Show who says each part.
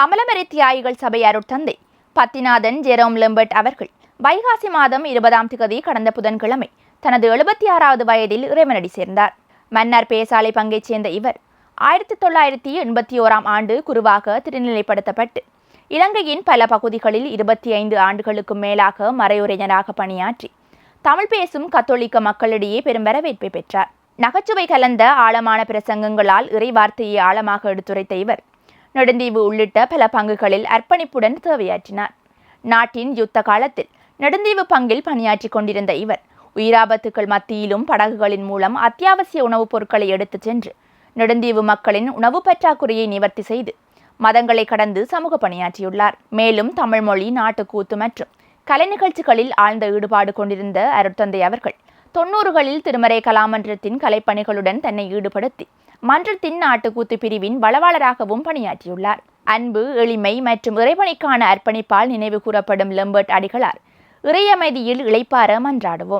Speaker 1: அமலமறை தியாகிகள் சபை அருட்தந்தை பத்திநாதன் ஜெரோம் லெம்பர்ட் அவர்கள் வைகாசி மாதம் 20ஆம் தேதி கடந்த புதன்கிழமை தனது 76வது வயதில் இறைவனடி சேர்ந்தார். மன்னார் பேசாலை பங்கைச் சேர்ந்த இவர் 1981ஆம் ஆண்டு குருவாக திருநிலைப்படுத்தப்பட்டு இலங்கையின் பல பகுதிகளில் 25 ஆண்டுகளுக்கும் மேலாக மறையுரைஞராக பணியாற்றி தமிழ் பேசும் கத்தோலிக்க மக்களிடையே பெரும் வரவேற்பை பெற்றார். நகைச்சுவை கலந்த ஆழமான பிரசங்கங்களால் இறை வார்த்தையை ஆழமாக எடுத்துரைத்த இவர் நெடுந்தீவு உள்ளிட்ட பல பங்குகளில் அர்ப்பணிப்புடன் சேவையாற்றினார். நாட்டின் யுத்த காலத்தில் நெடுந்தீவு பங்கில் பணியாற்றி கொண்டிருந்த இவர் உயிராபத்துக்கள் மத்தியிலும் படகுகளின் மூலம் அத்தியாவசிய உணவுப் பொருட்களை எடுத்துச் சென்று நெடுந்தீவு மக்களின் உணவு பற்றாக்குறையை நிவர்த்தி செய்து மதங்களை கடந்து சமூக பணியாற்றியுள்ளார். மேலும் தமிழ் மொழி, நாட்டுக்கூத்து மற்றும் கலை நிகழ்ச்சிகளில் ஆழ்ந்த ஈடுபாடு கொண்டிருந்த அருட்தந்தை அவர்கள் 90களில் திருமறை கலாமன்றத்தின் கலைப்பணிகளுடன் தன்னை ஈடுபடுத்தி மன்றத்தின் நாட்டுக்கூத்து பிரிவின் வளவாளராகவும் பணியாற்றியுள்ளார். அன்பு, எளிமை மற்றும் இறைபணிக்கான அர்ப்பணிப்பால் நினைவு கூறப்படும் லெம்பர்ட் அடிகளார் இறையமைதியில் இளைப்பாற மன்றாடுவோம்.